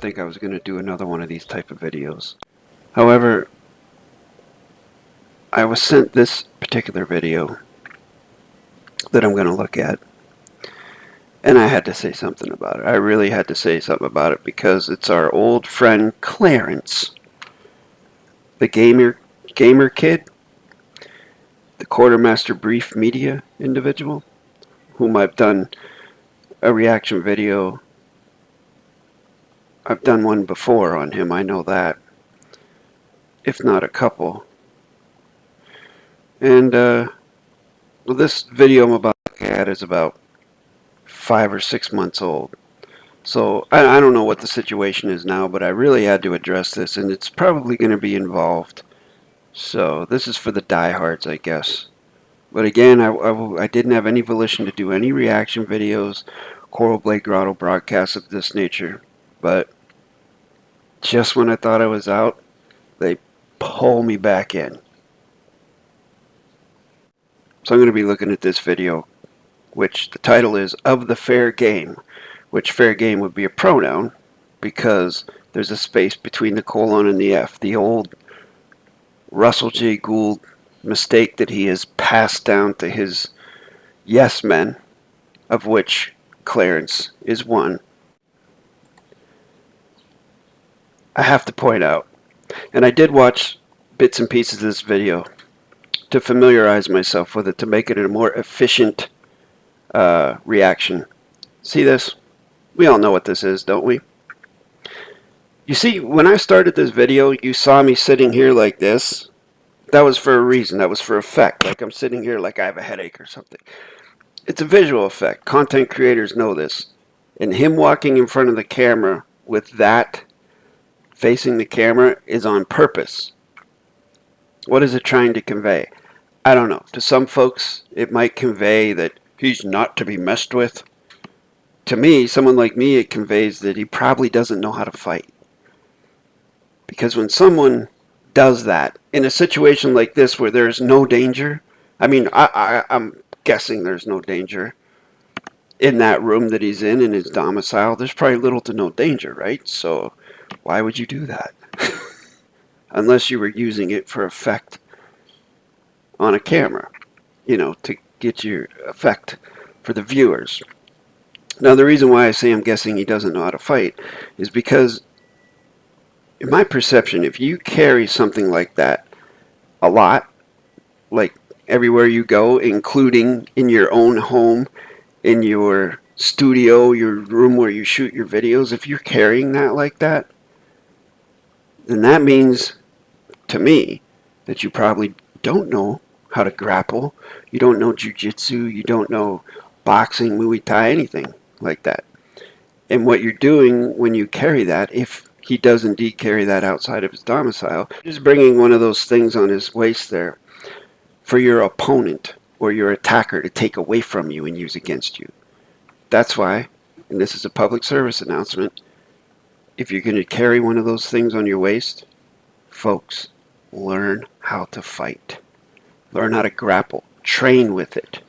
think I was going to do another one of these type of videos. However, I was sent this particular video that I'm going to look at, and I had to say something about it. I really had to say something about it because it's our old friend Clarence, the gamer kid, the Quartermaster Brief Media individual, whom I've done a reaction video. I've done one before on him, I know that, if not a couple. And well, this video I'm about to look at is about 5 or 6 months old. So I don't know what the situation is now, but I really had to address this, and it's probably going to be involved. So this is for the diehards, I guess. But again, I didn't have any volition to do any reaction videos, CORAL-BLADE-GROTTO broadcasts of this nature. But just when I thought I was out, they pull me back in. So I'm going to be looking at this video, which the title is Of the Fair Game, which fair game would be a pronoun because there's a space between the colon and the F. The old Russell J. Gould mistake that he has passed down to his yes men, of which Clarence is one. I have to point out, and I did watch bits and pieces of this video to familiarize myself with it, to make it a more efficient reaction. See this? We all know what this is, don't we? You see, when I started this video, you saw me sitting here like this. That was for a reason. That was for effect. Like I'm sitting here like I have a headache or something. It's a visual effect. Content creators know this. And him walking in front of the camera with that facing the camera is on purpose. What is it trying to convey? I don't know. To some folks, it might convey that he's not to be messed with. To me, someone like me, it conveys that he probably doesn't know how to fight. Because when someone does that, in a situation like this where there's no danger, I mean, I'm guessing there's no danger in that room that he's in his domicile. There's probably little to no danger, right? So why would you do that? Unless you were using it for effect on a camera, you know, to get your effect for the viewers. Now, the reason why I say I'm guessing he doesn't know how to fight is because, in my perception, if you carry something like that a lot, like everywhere you go, including in your own home, in your studio, your room where you shoot your videos, if you're carrying that like that, then that means, to me, that you probably don't know how to grapple. You don't know jiu-jitsu. You don't know boxing, Muay Thai, anything like that. And what you're doing when you carry that, if he does indeed carry that outside of his domicile, just bringing one of those things on his waist there for your opponent or your attacker to take away from you and use against you. That's why, and this is a public service announcement, if you're going to carry one of those things on your waist, folks, learn how to fight. Learn how to grapple. Train with it.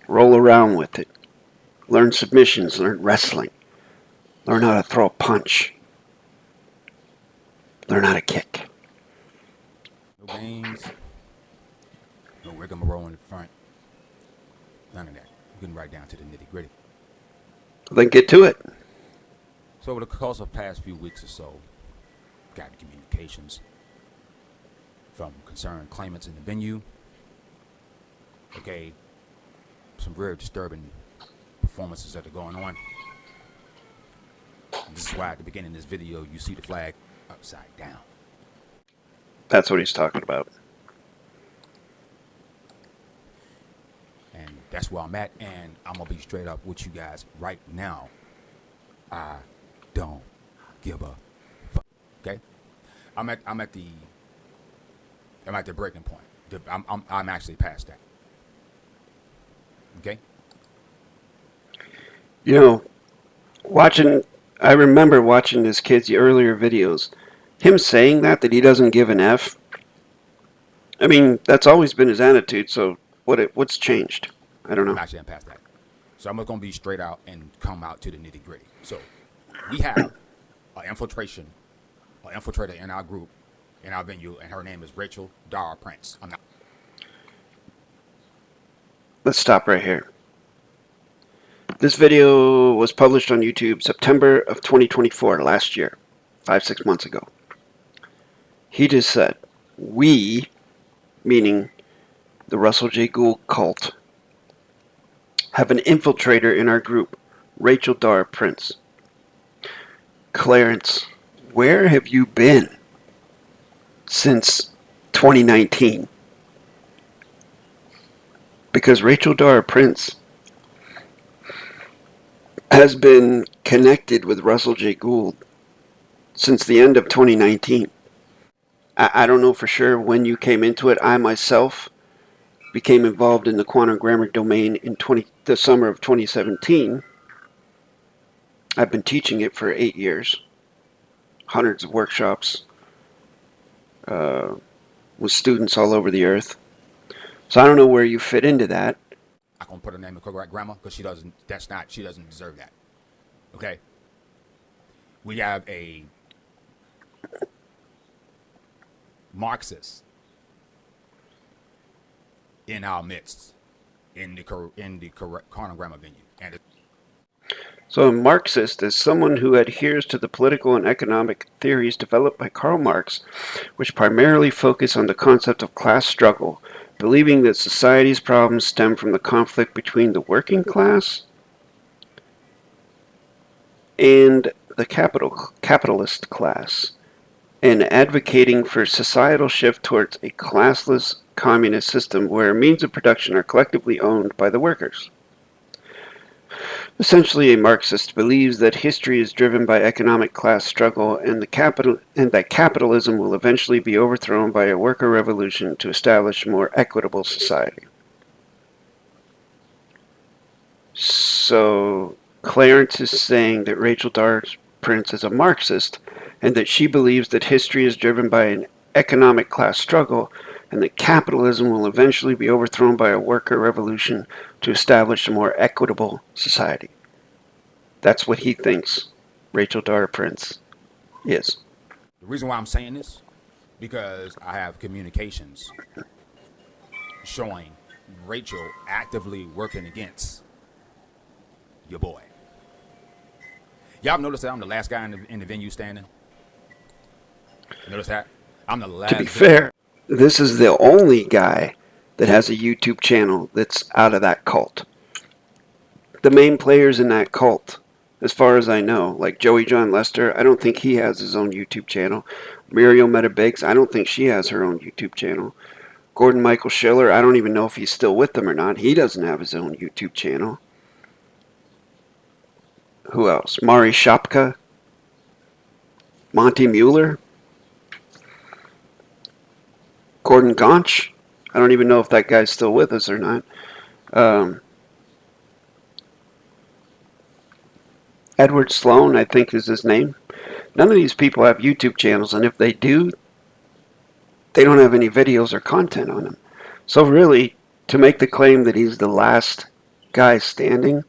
Roll around with it. Learn submissions. Learn wrestling. Learn how to throw a punch. Learn how to kick. No games. No rigmarole in the front. None of that. We're getting right down to the nitty gritty. Then get to it. So over the course of the past few weeks or so, got communications from concerned claimants in the venue. Okay, some very disturbing performances that are going on. And this is why at the beginning of this video you see the flag upside down. That's what he's talking about. And that's where I'm at, and I'm gonna be straight up with you guys right now. I don't give a fuck. Okay, I'm at the breaking point. I'm actually past that. Okay. You know, I remember watching this kid's earlier videos. Him saying that he doesn't give an F. I mean, that's always been his attitude. So what's changed? I don't know. I'm past that. So I'm going to be straight out and come out to the nitty gritty. So we have infiltration, an infiltrator in our group, in our venue, and her name is Rachel Dara Prince. I'm not. Let's stop right here. This video was published on YouTube September of 2024, last year, 5-6 months ago. He just said, we, meaning the Russell J. Gould cult, have an infiltrator in our group, Rachel Dara Prince. Clarence, where have you been since 2019? Because Rachel Dara Prince has been connected with Russell J. Gould since the end of 2019. I don't know for sure when you came into it. I myself became involved in the quantum grammar domain in the summer of 2017. I've been teaching it for 8 years. Hundreds of workshops with students all over the earth. So I don't know where you fit into that. I'm gonna put her name in correct grammar because she doesn't. She doesn't deserve that. Okay. We have a Marxist in our midst in the quantum grammar venue, and so a Marxist is someone who adheres to the political and economic theories developed by Karl Marx, which primarily focus on the concept of class struggle, believing that society's problems stem from the conflict between the working class and the capitalist class, and advocating for societal shift towards a classless communist system where means of production are collectively owned by the workers. Essentially, a Marxist believes that history is driven by economic class struggle and that capitalism will eventually be overthrown by a worker revolution to establish a more equitable society. So Clarence is saying that Rachel Dara Prince is a Marxist and that she believes that history is driven by an economic class struggle and that capitalism will eventually be overthrown by a worker revolution to establish a more equitable society. That's what he thinks Rachel Dara Prince is. the reason why I'm saying this, because I have communications showing Rachel actively working against your boy. Y'all notice that I'm the last guy in the venue standing? Notice that? I'm the last. To be fair, this is the only guy that has a YouTube channel that's out of that cult. The main players in that cult, as far as I know, like Joey John Lester, I don't think he has his own YouTube channel. Muriel Meta Biggs, I don't think she has her own YouTube channel. Gordon Michael Schiller, I don't even know if he's still with them or not. He doesn't have his own YouTube channel. Who else? Mari Shopka? Monty Mueller? Gordon Gaunch? I don't even know if that guy's still with us or not. Edward Sloan, I think is his name. None of these people have YouTube channels, and if they do, they don't have any videos or content on them. So really, to make the claim that he's the last guy standing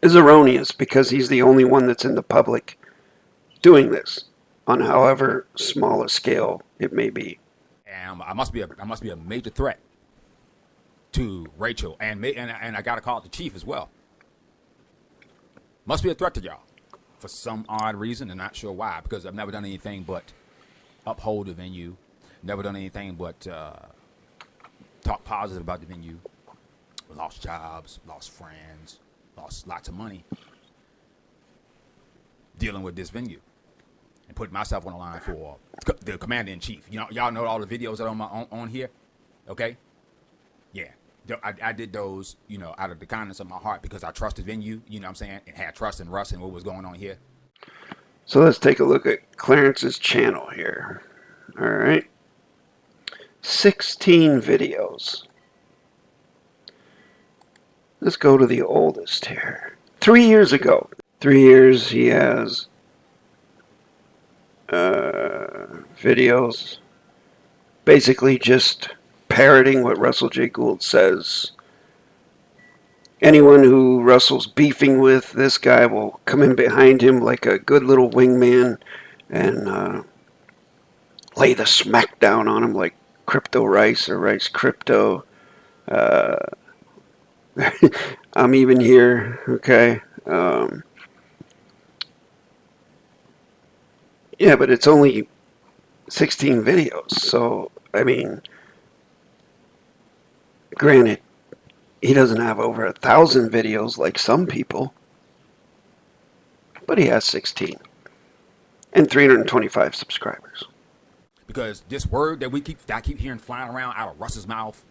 is erroneous, because he's the only one that's in the public doing this, on however small a scale it may be. And I must be a major threat to Rachel, and I got to call it the chief as well. Must be a threat to y'all for some odd reason, and not sure why, because I've never done anything but uphold the venue, never done anything but talk positive about the venue. Lost jobs, lost friends, lost lots of money dealing with this venue, and put myself on the line for the commander-in-chief. You know, y'all know all the videos that are on here, okay? Yeah, I did those, you know, out of the kindness of my heart, because I trusted venue, you know what I'm saying, and had trust in Russ and what was going on here. So let's take a look at Clarence's channel here. All right. 16 videos. Let's go to the oldest here. 3 years ago. 3 years he has videos basically just parroting what Russell J. Gould says anyone who Russell's beefing with, this guy will come in behind him like a good little wingman and lay the smack down on him like Crypto Rice or Rice Crypto. Uh, I'm even here, okay? Yeah, but it's only 16 videos, so, I mean, granted, he doesn't have over 1,000 videos like some people, but he has 16 and 325 subscribers. Because this word that I keep hearing flying around out of Russ's mouth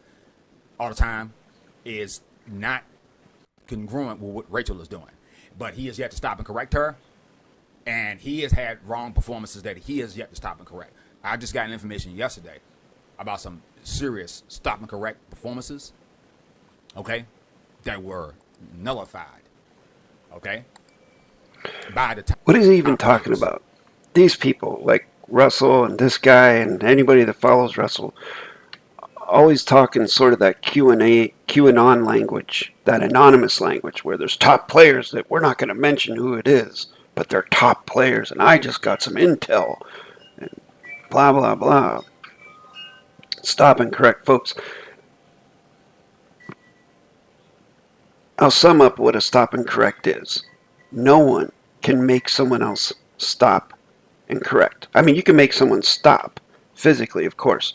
all the time is not congruent with what Rachel is doing. But he has yet to stop and correct her, and he has had wrong performances that he has yet to stop and correct. I just got information yesterday about some serious stop and correct performances, okay, that were nullified, okay, by the time. What is he even talking about? These people, like Russell and this guy and anybody that follows Russell, always talking sort of that QAnon language, that anonymous language, where there's top players that we're not going to mention who it is, but they're top players, and I just got some intel, and blah, blah, blah. Stop and correct, folks. I'll sum up what a stop and correct is. No one can make someone else stop and correct. I mean, you can make someone stop, physically, of course,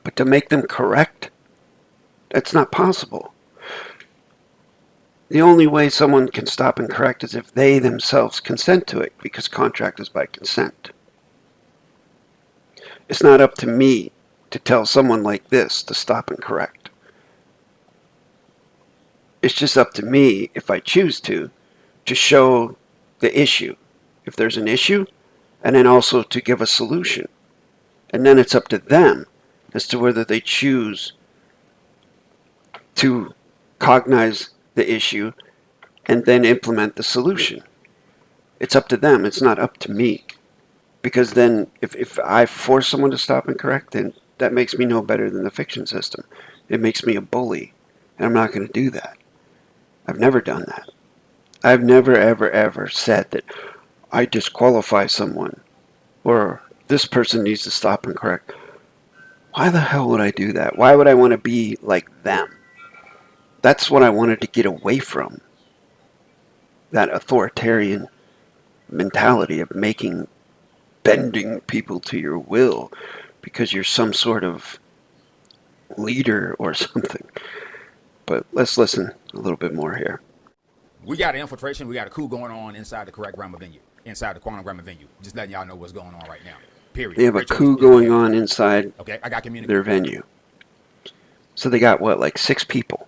but to make them correct, that's not possible. The only way someone can stop and correct is if they themselves consent to it, because contract is by consent. It's not up to me to tell someone like this to stop and correct. It's just up to me, if I choose to show the issue, if there's an issue, and then also to give a solution. And then it's up to them as to whether they choose to cognize the issue and then implement the solution. It's up to them. It's not up to me. Because then if I force someone to stop and correct, then that makes me no better than the fiction system. It makes me a bully. And I'm not going to do that. I've never done that. I've never, ever, ever said that I disqualify someone or this person needs to stop and correct. Why the hell would I do that? Why would I want to be like them? That's what I wanted to get away from. That authoritarian mentality of bending people to your will because you're some sort of leader or something. But let's listen a little bit more here. We got an infiltration. We got a coup going on inside the correct grammar venue, inside the quantum grammar venue. Just letting y'all know what's going on right now. Period. They have a coup going on inside their venue. So they got what, like 6 people?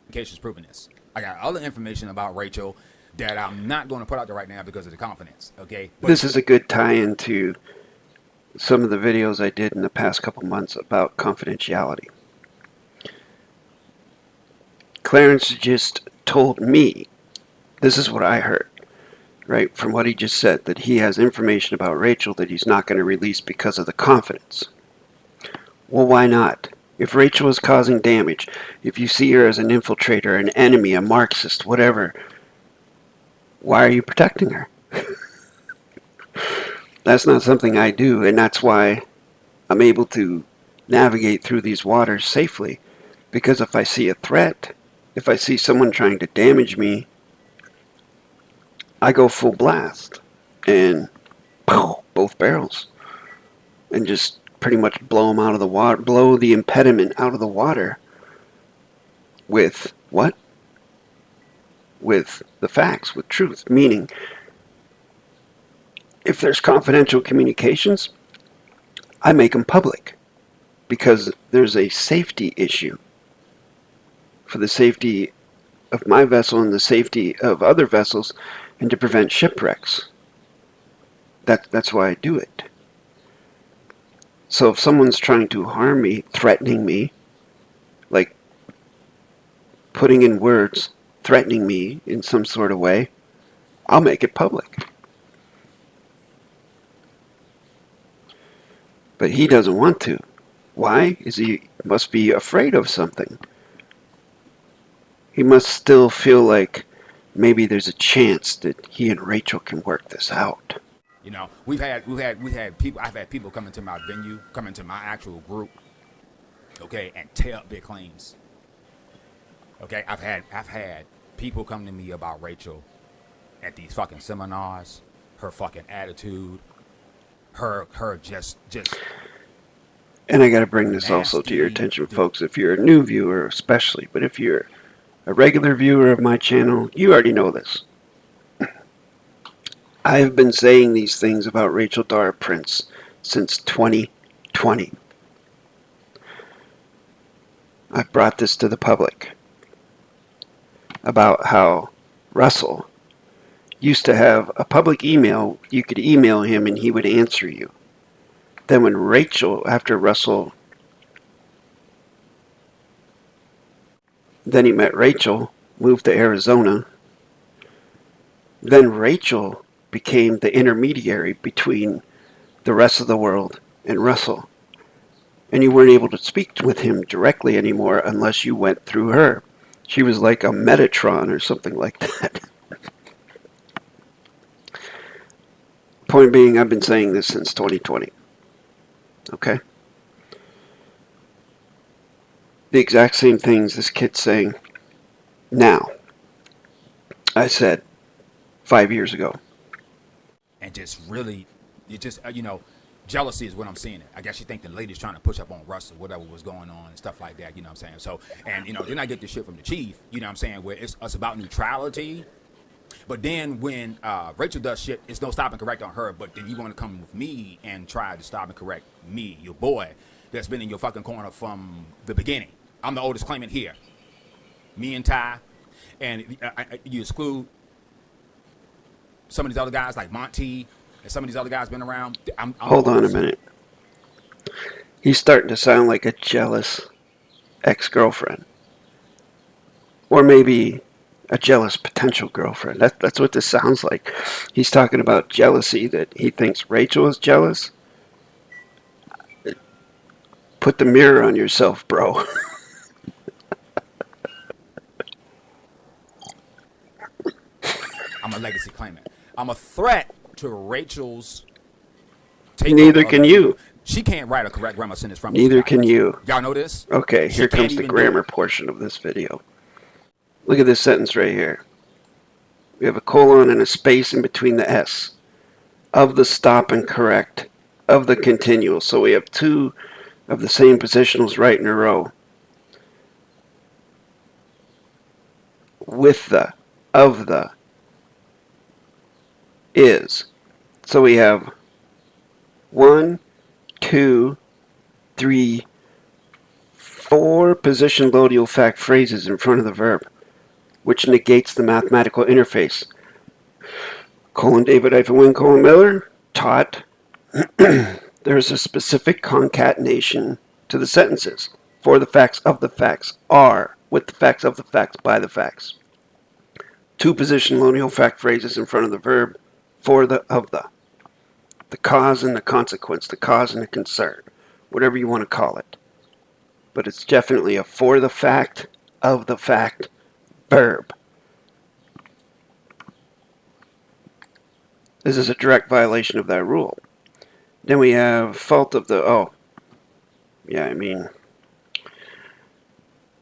Communications proving this. I got other information about Rachel that I'm not going to put out there right now because of the confidence. Okay. But this is a good tie-in to some of the videos I did in the past couple months about confidentiality. Clarence just told me, this is what I heard, right, from what he just said, that he has information about Rachel that he's not going to release because of the confidence. Well, why not? If Rachel is causing damage, if you see her as an infiltrator, an enemy, a Marxist, whatever, why are you protecting her? That's not something I do, and that's why I'm able to navigate through these waters safely. Because if I see a threat, if I see someone trying to damage me, I go full blast and both barrels and just pretty much blow them out of the water, blow the impediment out of the water with what? With the facts, with truth. Meaning, if there's confidential communications, I make them public because there's a safety issue for the safety of my vessel and the safety of other vessels and to prevent shipwrecks. That's why I do it. So if someone's trying to harm me, threatening me, like putting in words, threatening me in some sort of way, I'll make it public. But he doesn't want to. Why? He must be afraid of something. He must still feel like maybe there's a chance that he and Rachel can work this out. You know, we've had people. I've had people come into my venue, come into my actual group, okay, and tear up their claims. Okay, I've had people come to me about Rachel at these fucking seminars, her fucking attitude, her just. And I got to bring this also to your attention, folks, if you're a new viewer especially, but if you're a regular viewer of my channel, you already know this. I've been saying these things about Rachel Dara Prince since 2020. I've brought this to the public about how Russell used to have a public email. You could email him and he would answer you. Then when Rachel, after Russell, then he met Rachel, moved to Arizona. Then Rachel became the intermediary between the rest of the world and Russell. And you weren't able to speak with him directly anymore unless you went through her. She was like a Metatron or something like that. Point being, I've been saying this since 2020. Okay? The exact same things this kid's saying now. I said 5 years ago. And just really, jealousy is what I'm seeing. I guess you think the lady's trying to push up on Russell, whatever was going on and stuff like that, you know what I'm saying? So, and, then I get this shit from the chief, you know what I'm saying, where it's about neutrality. But then when Rachel does shit, it's no stop and correct on her, but then you want to come with me and try to stop and correct me, your boy, that's been in your fucking corner from the beginning. I'm the oldest claimant here. Me and Ty. And you exclude some of these other guys like Monty and some of these other guys been around. Hold on a minute. He's starting to sound like a jealous ex-girlfriend. Or maybe a jealous potential girlfriend. That's what this sounds like. He's talking about jealousy, that he thinks Rachel is jealous. Put the mirror on yourself, bro. I'm a legacy claimant. I'm a threat to Rachel's takeover. Neither can you. She can't write a correct grammar sentence from Neither can you. Y'all know this? Okay, here comes the grammar portion of this video. Look at this sentence right here. We have a colon and a space in between the S. Of the stop and correct. Of the continual. So we have two of the same positionals right in a row. With the. Of the. Is. So we have 1, 2, 3, 4 position loadial fact phrases in front of the verb, which negates the mathematical interface. DAVID-WYNN, Miller taught there's a specific concatenation to the sentences. For the facts, of the facts, are, with the facts, of the facts, by the facts. 2 position loadial fact phrases in front of the verb, for the, of the. The cause and the consequence, the cause and the concern, whatever you want to call it. But it's definitely a for the fact, of the fact, verb. This is a direct violation of that rule. Then we have fault of the,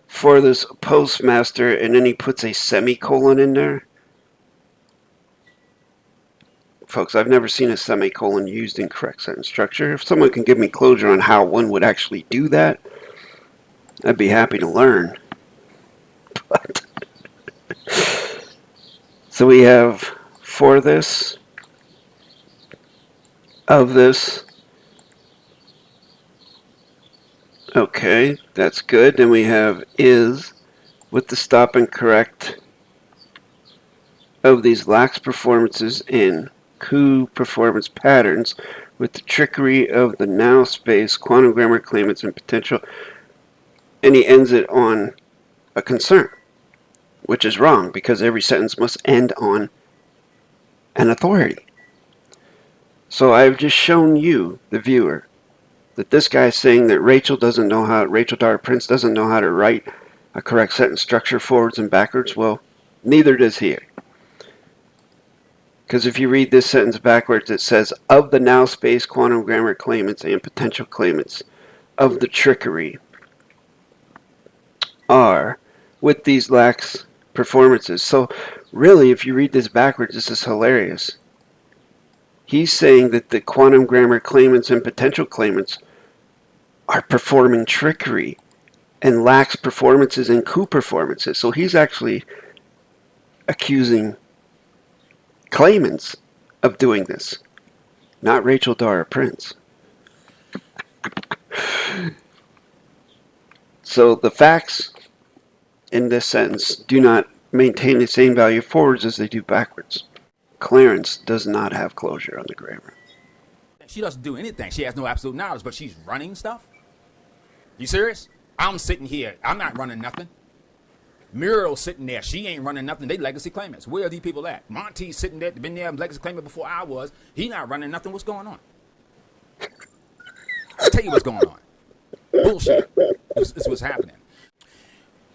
for this postmaster, and then he puts a semicolon in there. Folks, I've never seen a semicolon used in correct sentence structure. If someone can give me closure on how one would actually do that, I'd be happy to learn. But so we have for this, of this. Okay, that's good. Then we have is with the stop and correct of these lax performances in coup performance patterns with the trickery of the now space, quantum grammar claimants, and potential. And he ends it on a concern, which is wrong because every sentence must end on an authority. So I've just shown you, the viewer, that this guy is saying that Rachel Dara Prince doesn't know how to write a correct sentence structure forwards and backwards. Well, neither does he. Because if you read this sentence backwards, it says, of the now space quantum grammar claimants and potential claimants of the trickery are with these lax performances. So really, if you read this backwards, this is hilarious. He's saying that the quantum grammar claimants and potential claimants are performing trickery and lax performances and coup performances. So he's actually accusing claimants of doing this, not Rachel Dara Prince. So the facts in this sentence do not maintain the same value forwards as they do backwards. Clarence does not have closure on the grammar. She doesn't do anything. She has no absolute knowledge, but she's running stuff. You serious? I'm sitting here. I'm not running nothing. Muriel's sitting there. She ain't running nothing. They legacy claimants. Where are these people at? Monty's sitting there. Been there legacy claimant before I was. He not running nothing. What's going on? I'll tell you what's going on. Bullshit. This is what's happening.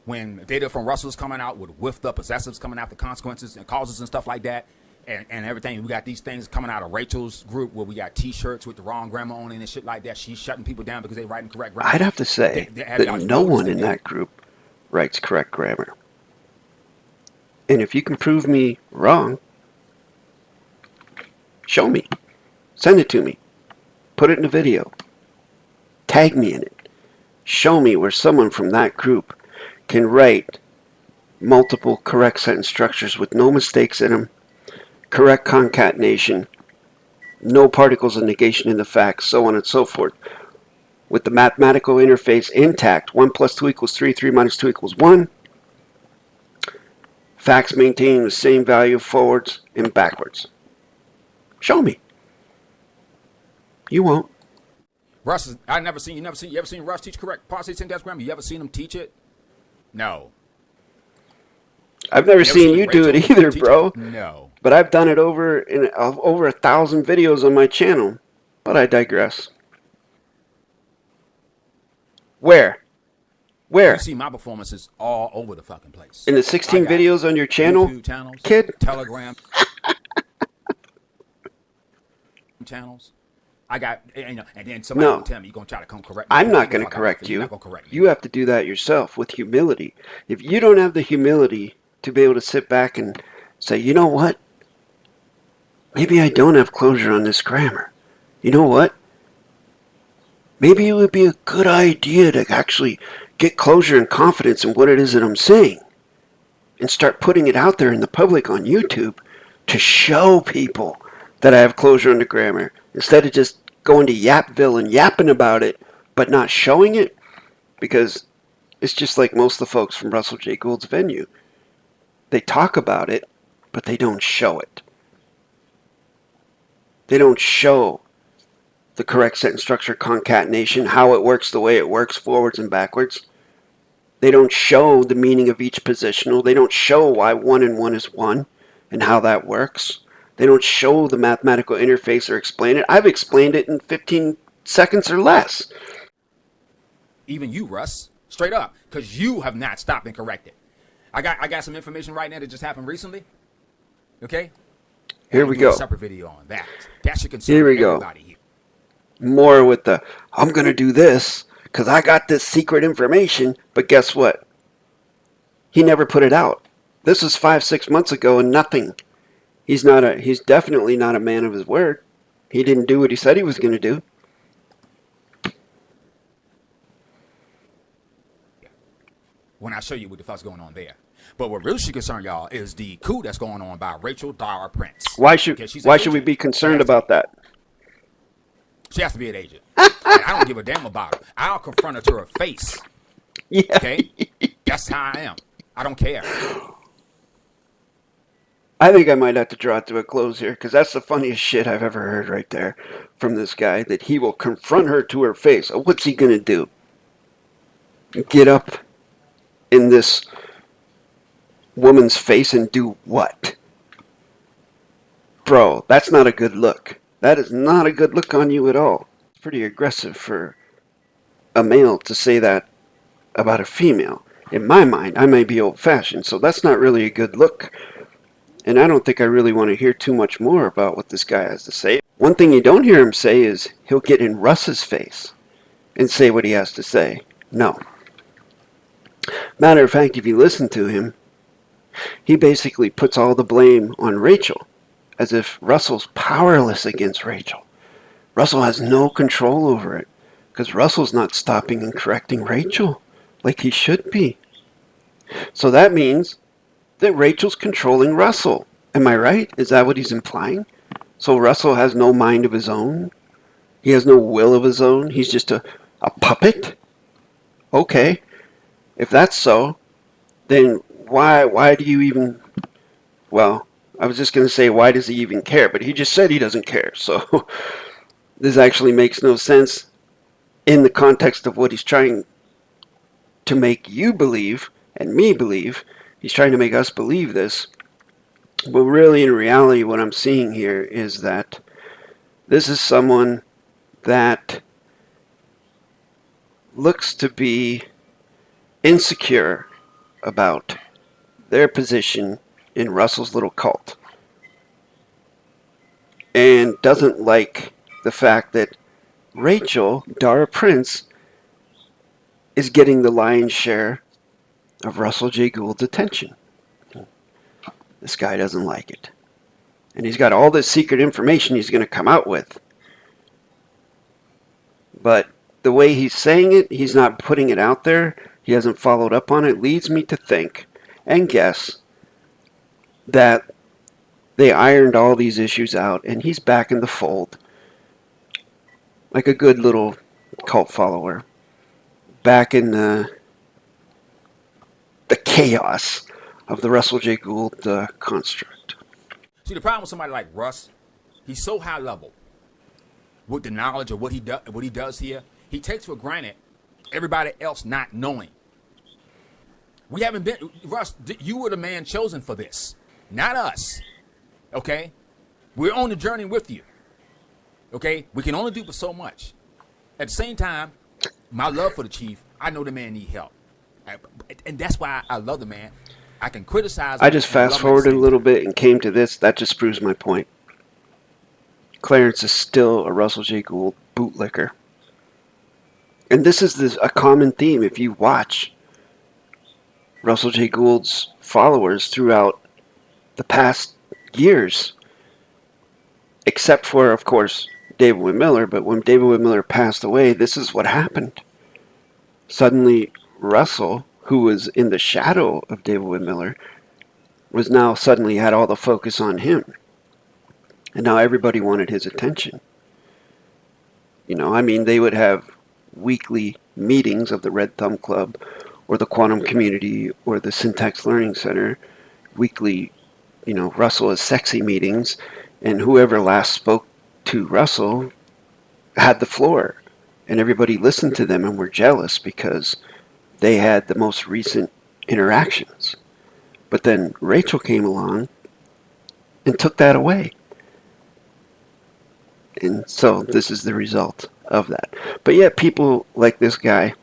When data from Russell's coming out with the possessives coming out, the consequences and causes and stuff like that, and everything, we got these things coming out of Rachel's group where we got T-shirts with the wrong grammar on it and shit like that. She's shutting people down because they writing correct grammar. I'd have to say that no one in that group writes correct grammar. And if you can prove me wrong, show me. Send it to me. Put it in a video. Tag me in it. Show me where someone from that group can write multiple correct sentence structures with no mistakes in them, correct concatenation, no particles of negation in the facts, so on and so forth, with the mathematical interface intact. 1 plus 2 equals 3, 3 minus 2 equals 1. Facts maintaining the same value forwards and backwards. Show me. You won't. Russ, you ever seen Russ teach correct parse syntax grammar? You ever seen him teach it? No. I've never seen you do it either, bro. No. But I've done it over 1,000 videos on my channel. But I digress. Where? You see my performances all over the fucking place. In the 16 videos on your channel? YouTube channels, kid? Telegram channels. I got, and then somebody will tell me you're going to try to come correct me. I'm not going to correct you. You have to do that yourself with humility. If you don't have the humility to be able to sit back and say, you know what? Maybe I don't have closure on this grammar. You know what? Maybe it would be a good idea to actually get closure and confidence in what it is that I'm saying and start putting it out there in the public on YouTube to show people that I have closure on the grammar instead of just going to Yapville and yapping about it but not showing it, because it's just like most of the folks from Russell J. Gould's venue. They talk about it, but they don't show it. They don't show the correct sentence structure concatenation, how it works the way it works forwards and backwards. They don't show the meaning of each positional. They don't show why 1 and 1 is 1 and how that works. They don't show the mathematical interface or explain it. I've explained it in 15 seconds or less. Even you, Russ, straight up, because you have not stopped and corrected. I got some information right now that just happened recently. Okay? Here we go. A separate video on that. That should concern here we go. Everybody here. More with the, I'm going to do this because I got this secret information, but guess what? He never put it out. This was 5-6 months ago and nothing. He's definitely not a man of his word. He didn't do what he said he was going to do. When I show you what the fuck's going on there. But what really should concern y'all is the coup that's going on by Rachel Dara Prince. Why should we be concerned about that? She has to be an agent. I don't give a damn about her. I'll confront her to her face. Yeah. Okay? That's how I am. I don't care. I think I might have to draw it to a close here, because that's the funniest shit I've ever heard right there from this guy, that he will confront her to her face. Oh, what's he going to do? Get up in this woman's face and do what? Bro, that's not a good look. That is not a good look on you at all. pretty aggressive for a male to say that about a female. In my mind, I may be old-fashioned, so that's not really a good look. And I don't think I really want to hear too much more about what this guy has to say. One thing you don't hear him say is he'll get in Russ's face and say what he has to say. No. Matter of fact, if you listen to him, he basically puts all the blame on Rachel, as if Russell's powerless against Rachel. Russell has no control over it, because Russell's not stopping and correcting Rachel like he should be. So that means that Rachel's controlling Russell. Am I right? Is that what he's implying? So Russell has no mind of his own? He has no will of his own? He's just a puppet? Okay. If that's so, then why do you even... Well, I was just going to say, why does he even care? But he just said he doesn't care. So this actually makes no sense in the context of what he's trying to make you believe and me believe. He's trying to make us believe this. But really, in reality, what I'm seeing here is that this is someone that looks to be insecure about their position in Russell's little cult, and doesn't like the fact that Rachel, Dara Prince, is getting the lion's share of Russell J. Gould's attention. This guy doesn't like it. And he's got all this secret information he's going to come out with. But the way he's saying it, he's not putting it out there. He hasn't followed up on it. Leads me to think and guess that they ironed all these issues out and he's back in the fold like a good little cult follower. Back in the chaos of the Russell J. Gould construct. See, the problem with somebody like Russ, he's so high level with the knowledge of what he does here. He takes for granted everybody else not knowing. We haven't been, Russ, you were the man chosen for this, not us. Okay? We're on the journey with you. Okay? We can only do for so much. At the same time, my love for the chief, I know the man need help. And that's why I love the man. I can criticize him. I just fast forwarded a little bit and came to this. That just proves my point. Clarence is still a Russell J. Gould bootlicker. And this is a common theme if you watch Russell J. Gould's followers throughout the past years. Except for, of course, David-WYNN Miller. But when David-WYNN Miller passed away, this is what happened. Suddenly, Russell, who was in the shadow of David-WYNN Miller, was now suddenly had all the focus on him. And now everybody wanted his attention. You know, I mean, they would have weekly meetings of the Red Thumb Club or the Quantum Community or the Syntax Learning Center. Weekly, you know, Russell is sexy meetings. And whoever last spoke to Russell had the floor. And everybody listened to them and were jealous because they had the most recent interactions. But then Rachel came along and took that away. And so this is the result of that. But yet people like this guy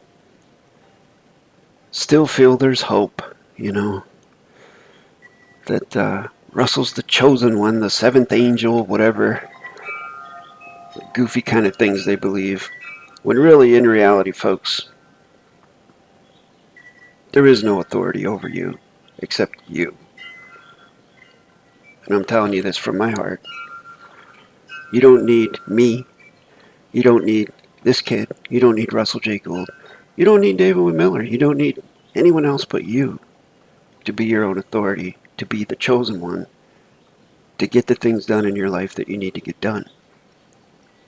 still feel there's hope, you know, that Russell's the chosen one, the seventh angel, whatever goofy kind of things they believe. When really, in reality, folks, there is no authority over you except you. And I'm telling you this from my heart. You don't need me. You don't need this kid. You don't need Russell J. Gould. You don't need David-WYNN Miller. You don't need anyone else but you to be your own authority, to be the chosen one, to get the things done in your life that you need to get done,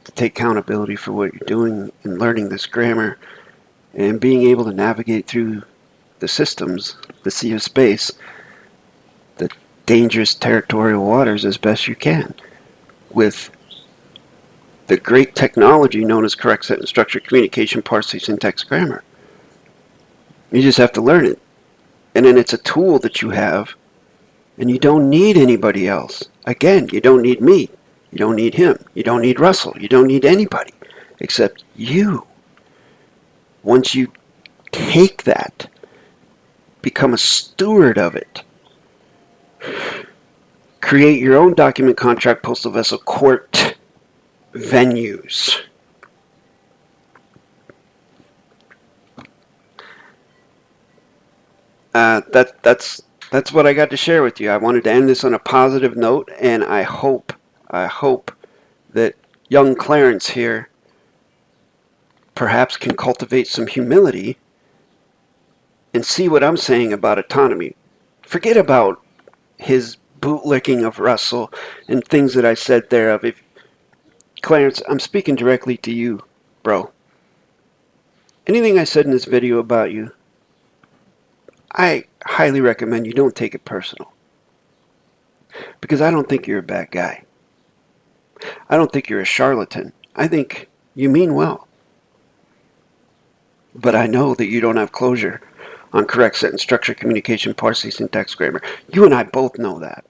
to take accountability for what you're doing and learning this grammar and being able to navigate through the systems, the sea of space, the dangerous territorial waters as best you can with the great technology known as correct sentence structure, communication, PARSE, syntax, grammar. You just have to learn it. And then it's a tool that you have, and you don't need anybody else. Again, you don't need me. You don't need him. You don't need Russell. You don't need anybody. except you. Once you take that, become a steward of it, create your own document, contract, postal vessel, court venues. That's what I got to share with you. I wanted to end this on a positive note, and I hope that young Clarence here perhaps can cultivate some humility and see what I'm saying about autonomy. Forget about his bootlicking of Russell and things that I said there. If Clarence, I'm speaking directly to you, bro. Anything I said in this video about you, I highly recommend you don't take it personal. Because I don't think you're a bad guy. I don't think you're a charlatan. I think you mean well. But I know that you don't have closure on correct sentence structure, communication, parse, syntax, grammar. You and I both know that.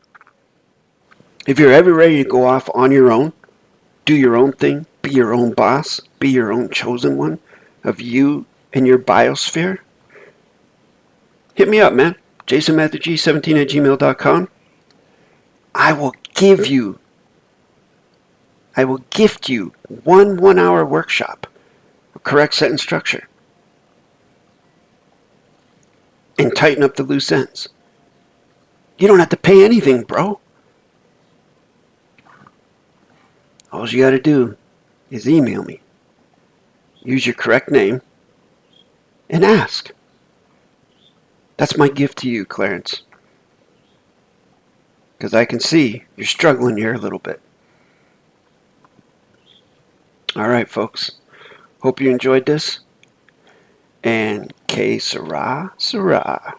If you're ever ready to go off on your own, do your own thing, be your own boss, be your own chosen one of you and your biosphere, hit me up, man. jasonmatthewg17@gmail.com. I will gift you one 1-hour workshop of correct sentence structure and tighten up the loose ends. You don't have to pay anything, bro. All you got to do is email me. Use your correct name and ask. That's my gift to you, Clarence. Because I can see you're struggling here a little bit. All right, folks. Hope you enjoyed this. And que sera, sera.